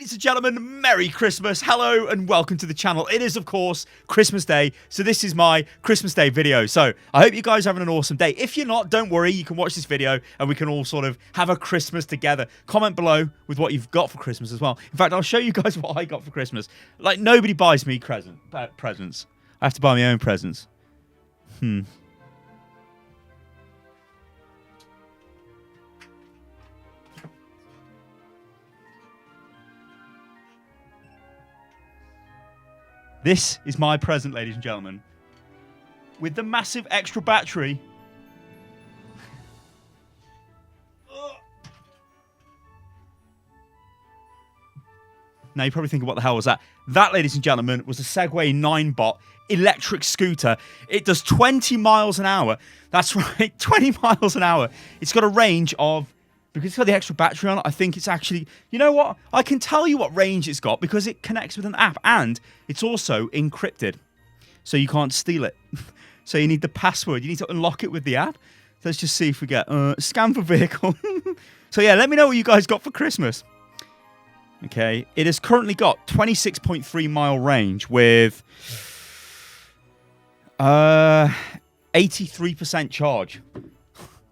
Ladies and gentlemen, Merry Christmas, hello and welcome to the channel. It is of course Christmas Day, so this is my Christmas Day video. So I hope you guys are having an awesome day. If you're not, don't worry, you can watch this video and we can all sort of have a Christmas together. Comment below with what you've got for Christmas as well. In fact, I'll show you guys what I got for Christmas. Like, nobody buys me presents. I have to buy my own presents. This is my present, ladies and gentlemen. With the massive extra battery. Now, you're probably thinking, what the hell was that? That, ladies and gentlemen, was a Segway 9Bot electric scooter. It does 20 miles an hour. That's right, 20 miles an hour. It's got a range of... Because it's got the extra battery on it, I think it's actually... You know what? I can tell you what range it's got because it connects with an app. And it's also encrypted. So you can't steal it. So you need the password. You need to unlock it with the app. Let's just see if we get... scan for vehicle. So yeah, let me know what you guys got for Christmas. Okay. It has currently got 26.3 mile range with... 83% charge.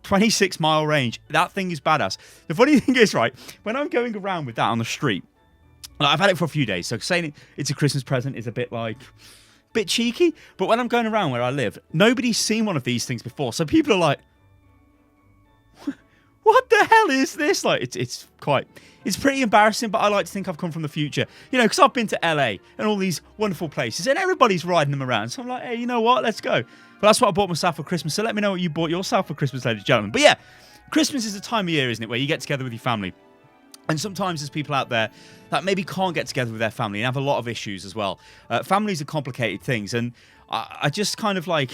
26-mile range. That thing is badass. The funny thing is, right, when I'm going around with that on the street, I've had it for a few days, so saying it's a Christmas present is a bit cheeky, but when I'm going around where I live, nobody's seen one of these things before, so people are like, what the hell is this? Like, it's pretty embarrassing, but I like to think I've come from the future, you know, because I've been to LA and all these wonderful places, and everybody's riding them around, so I'm like, hey, you know what, let's go. But that's what I bought myself for Christmas, so let me know what you bought yourself for Christmas, ladies and gentlemen. But yeah, Christmas is a time of year, isn't it, where you get together with your family. And sometimes there's people out there that maybe can't get together with their family and have a lot of issues as well. Families are complicated things, and I just kind of like...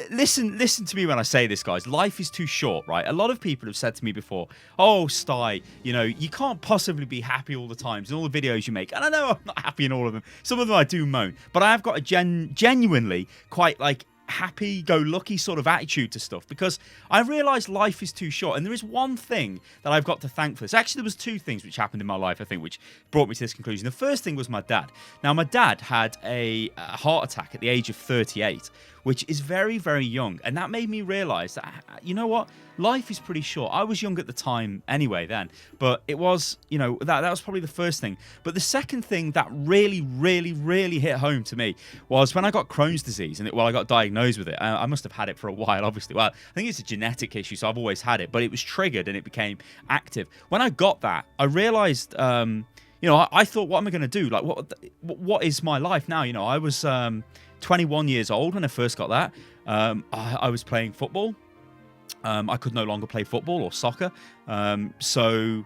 Listen to me when I say this, guys. Life is too short, right? A lot of people have said to me before, oh, Sty, you know, you can't possibly be happy all the time in all the videos you make. And I know I'm not happy in all of them. Some of them I do moan. But I have got a genuinely quite, like, happy-go-lucky sort of attitude to stuff because I realise life is too short. And there is one thing that I've got to thank for this. Actually, there was two things which happened in my life, I think, which brought me to this conclusion. The first thing was my dad. Now, my dad had a heart attack at the age of 38, which is very, very young. And that made me realise that, you know what? Life is pretty short. I was young at the time anyway then. But it was, you know, that was probably the first thing. But the second thing that really, really, really hit home to me was when I got Crohn's disease. And I got diagnosed with it. I must have had it for a while, obviously. Well, I think it's a genetic issue, so I've always had it. But it was triggered and it became active. When I got that, I realised... you know, I thought, what am I going to do? Like, what is my life now? You know, I was 21 years old when I first got that. I was playing football. I could no longer play football or soccer. So,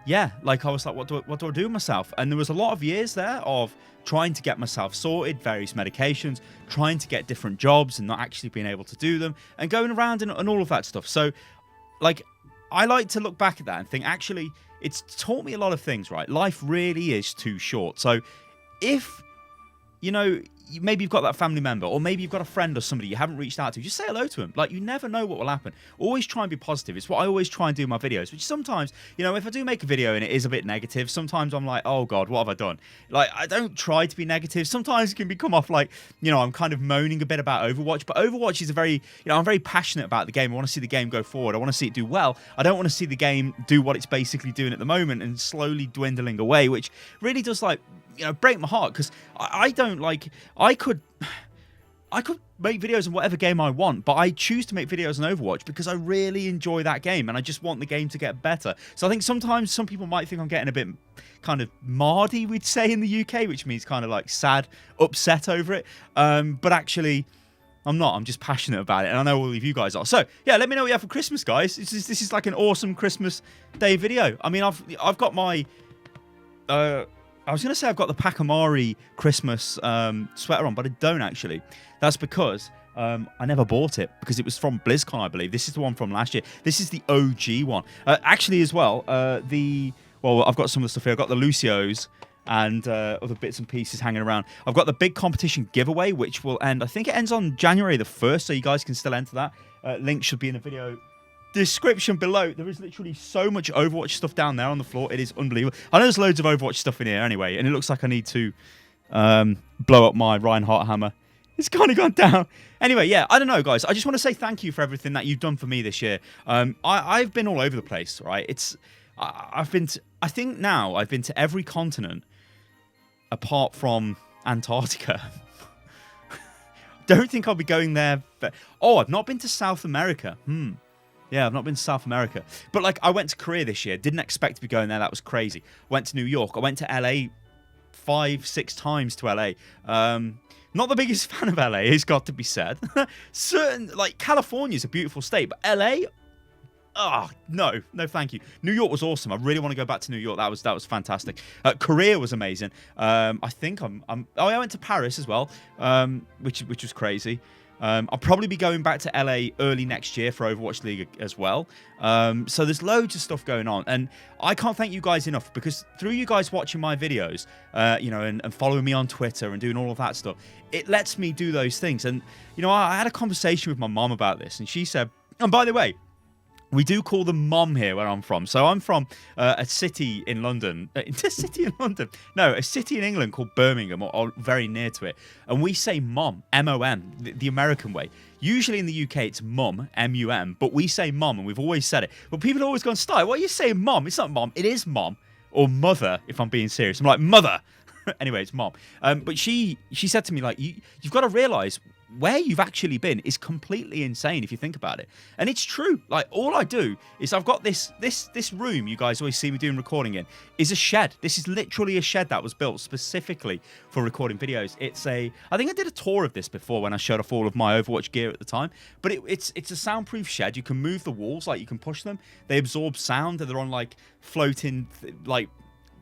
yeah, like I was like, what do I do with myself? And there was a lot of years there of trying to get myself sorted, various medications, trying to get different jobs and not actually being able to do them, and going around and all of that stuff. So, like, I like to look back at that and think, actually, it's taught me a lot of things, right? Life really is too short. So if, you know, maybe you've got that family member or maybe you've got a friend or somebody you haven't reached out to, just say hello to them. Like, you never know what will happen. Always try and be positive. It's what I always try and do in my videos, which sometimes, you know, if I do make a video and it is a bit negative, sometimes I'm like, oh God, what have I done? Like, I don't try to be negative. Sometimes it can come off like, you know, I'm kind of moaning a bit about Overwatch, but Overwatch is I'm very passionate about the game. I want to see the game go forward. I want to see it do well. I don't want to see the game do what it's basically doing at the moment and slowly dwindling away, which really does, like, you know, break my heart because I don't like... I could make videos in whatever game I want, but I choose to make videos on Overwatch because I really enjoy that game and I just want the game to get better. So I think sometimes some people might think I'm getting a bit kind of mardy, we'd say in the UK, which means kind of like sad, upset over it. But actually, I'm not. I'm just passionate about it, and I know all of you guys are. So yeah, let me know what you have for Christmas, guys. This is like an awesome Christmas Day video. I mean, I've got my... I was going to say I've got the Pachymari Christmas sweater on, but I don't actually. That's because I never bought it because it was from BlizzCon, I believe. This is the one from last year. This is the OG one. Actually, as well, I've got some of the stuff here. I've got the Lucios and other bits and pieces hanging around. I've got the big competition giveaway, which will end, I think it ends on January the 1st, so you guys can still enter that. Link should be in the video description below, there is literally so much Overwatch stuff down there on the floor. It is unbelievable. I know there's loads of Overwatch stuff in here anyway, and it looks like I need to blow up my Reinhardt hammer. It's kind of gone down. Anyway, yeah, I don't know, guys. I just want to say thank you for everything that you've done for me this year. I've been all over the place, right? I think now I've been to every continent apart from Antarctica. Don't think I'll be going there. I've not been to South America. Yeah, I've not been to South America. But, like, I went to Korea this year. Didn't expect to be going there. That was crazy. Went to New York. I went to LA 5-6 times to LA. Not the biggest fan of LA, it's got to be said. California's a beautiful state, but LA, no, thank you. New York was awesome. I really want to go back to New York. That was fantastic. Korea was amazing. I think I went to Paris as well, which was crazy. I'll probably be going back to LA early next year for Overwatch League as well. So there's loads of stuff going on, and I can't thank you guys enough, because through you guys watching my videos, and following me on Twitter and doing all of that stuff, it lets me do those things. And I had a conversation with my mom about this, and she said, and by the way, we do call them mom here where I'm from. So I'm from a city in London. A city in England called Birmingham, or very near to it. And we say mom, M-O-M, the American way. Usually in the UK, it's mum, M-U-M. But we say mom, and we've always said it. But people have always gone, Sty, why are you saying mom? It's not mom. It is mom. Or mother, if I'm being serious. I'm like, mother. Anyway, it's mom. But she said to me, like, you've got to realise where you've actually been is completely insane if you think about it. And it's true. Like, all I do is I've got this room you guys always see me doing recording in is a shed. This is literally a shed that was built specifically for recording videos. I think I did a tour of this before when I showed off all of my Overwatch gear at the time. But it's a soundproof shed. You can move the walls, like you can push them. They absorb sound, and they're on like floating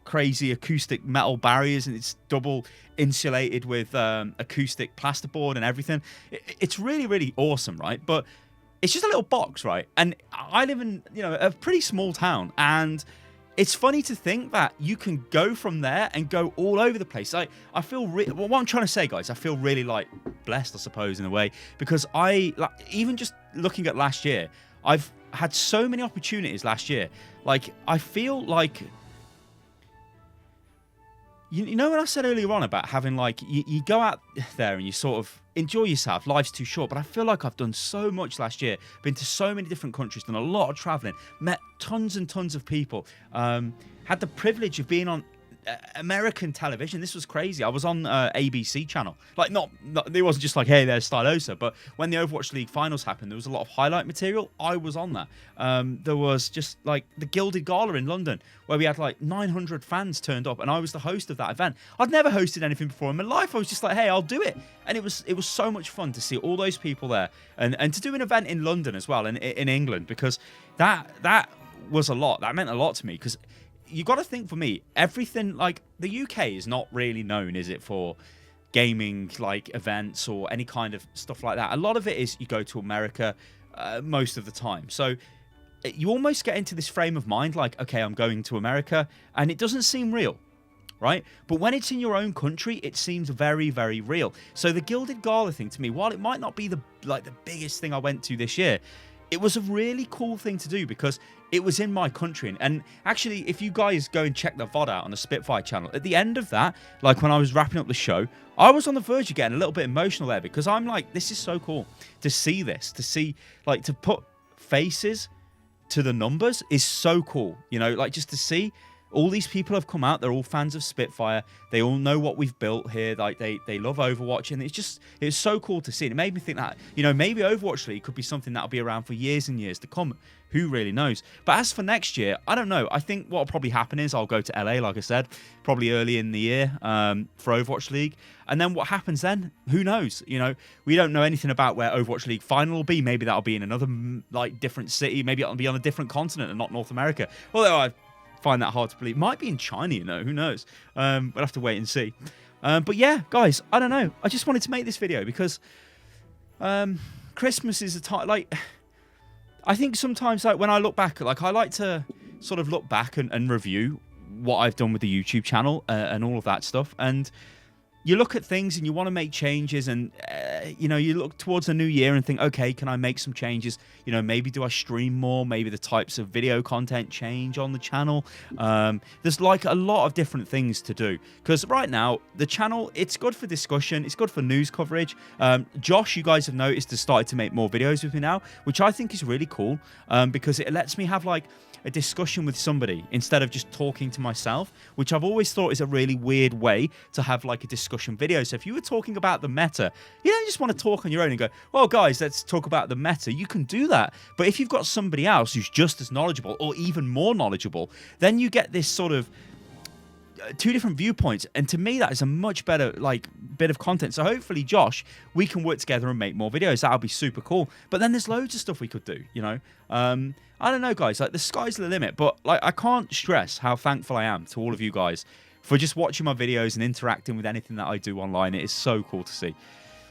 crazy acoustic metal barriers, and it's double insulated with acoustic plasterboard and everything. It's really, really awesome, right? But it's just a little box, right? And I live in a pretty small town, and it's funny to think that you can go from there and go all over the place. I feel what I'm trying to say, guys, I feel really like blessed, I suppose, in a way, because even just looking at last year, I've had so many opportunities last year. Like, I feel like, you know when I said earlier on about having, like, you go out there and you sort of enjoy yourself, life's too short, but I feel like I've done so much last year, been to so many different countries, done a lot of traveling, met tons and tons of people, had the privilege of being on American television. This was crazy. I was on ABC channel. Like, not it wasn't just like, hey, there's Stylosa, but when the Overwatch League finals happened, there was a lot of highlight material. I was on that. There was just like the Gilded Gala in London, where we had like 900 fans turned up, and I was the host of that event. I'd never hosted anything before in my life. I was just like, hey, I'll do it. And it was so much fun to see all those people there, and to do an event in London as well, and in England, because that was a lot. That meant a lot to me, because you got to think, for me, everything, like, the UK is not really known, is it, for gaming, like, events or any kind of stuff like that. A lot of it is you go to America most of the time. So you almost get into this frame of mind, like, okay, I'm going to America, and it doesn't seem real, right? But when it's in your own country, it seems very, very real. So the Gilded Gala thing, to me, while it might not be the biggest thing I went to this year, it was a really cool thing to do, because it was in my country. And actually, if you guys go and check the VOD out on the Spitfire channel, at the end of that, like when I was wrapping up the show, I was on the verge of getting a little bit emotional there, because I'm like, this is so cool to see this, like, to put faces to the numbers is so cool, like, just to see all these people have come out. They're all fans of Spitfire. They all know what we've built here. Like, they love Overwatch, and it's so cool to see. And it made me think that, maybe Overwatch League could be something that'll be around for years and years to come. Who really knows? But as for next year, I don't know. I think what'll probably happen is I'll go to LA, like I said, probably early in the year for Overwatch League. And then what happens then? Who knows? We don't know anything about where Overwatch League final will be. Maybe that'll be in another, like, different city. Maybe it'll be on a different continent and not North America. Although I find that hard to believe. Might be in China, who knows? We'll have to wait and see. But yeah, guys, I don't know. I just wanted to make this video because Christmas is a time, like, I think sometimes, like, when I look back, like, I like to sort of look back and review what I've done with the YouTube channel and all of that stuff. And you look at things and you want to make changes, and you know, you look towards the new year and think, okay, can I make some changes? You know, maybe do I stream more? Maybe the types of video content change on the channel. There's like a lot of different things to do, because right now the channel, it's good for discussion, it's good for news coverage. Josh, you guys have noticed, has started to make more videos with me now, which I think is really cool, because it lets me have like a discussion with somebody instead of just talking to myself, which I've always thought is a really weird way to have like a discussion video. So if you were talking about the meta, you don't just want to talk on your own and go, well guys, let's talk about the meta. You can do that, but if you've got somebody else who's just as knowledgeable or even more knowledgeable, then you get this sort of two different viewpoints, and to me that is a much better like bit of content. So hopefully, Josh, we can work together and make more videos. That'll be super cool. But then there's loads of stuff we could do, you know. I don't know, guys, like the sky's the limit, but like I can't stress how thankful I am to all of you guys for just watching my videos and interacting with anything that I do online. It is so cool to see.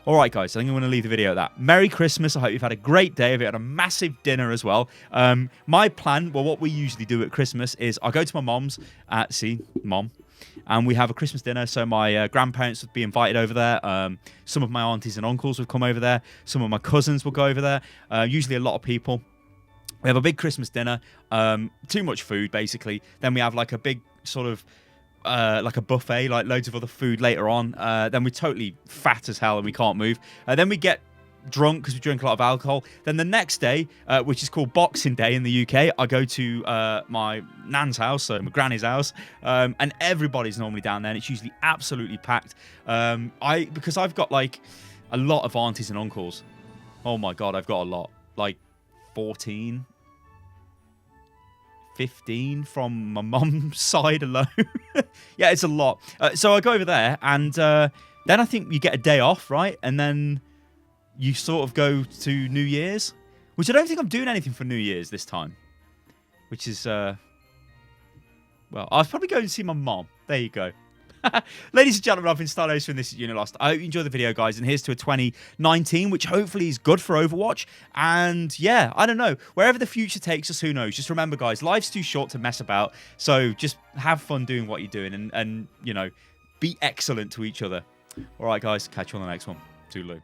All right, guys, I think I'm going to leave the video at that. Merry Christmas. I hope you've had a great day. I've had a massive dinner as well. My plan, well, what we usually do at Christmas is I go to my mom's, see, mom, and we have a Christmas dinner. So my grandparents would be invited over there. Some of my aunties and uncles would come over there. Some of my cousins will go over there. Usually a lot of people. We have a big Christmas dinner. Too much food, basically. Then we have like a big sort of like a buffet, like loads of other food later on. Then we're totally fat as hell and we can't move. Then we get drunk because we drink a lot of alcohol. Then the next day, which is called Boxing Day in the UK, I go to my nan's house, so my granny's house, and everybody's normally down there, and it's usually absolutely packed. Because I've got like a lot of aunties and uncles. Oh my god, I've got a lot, like 14, 15 from my mum's side alone. Yeah, it's a lot. So I go over there, and then I think you get a day off, right? And then you sort of go to New Year's, which I don't think I'm doing anything for New Year's this time, which is, well, I was probably going to see my mom. There you go. Ladies and gentlemen, I've been Starlost from This Is Unilost. I hope you enjoyed the video, guys, and here's to a 2019, which hopefully is good for Overwatch. And yeah, I don't know, wherever the future takes us, who knows? Just remember, guys, life's too short to mess about, so just have fun doing what you're doing, and you know, be excellent to each other. All right, guys, catch you on the next one. Toodaloo.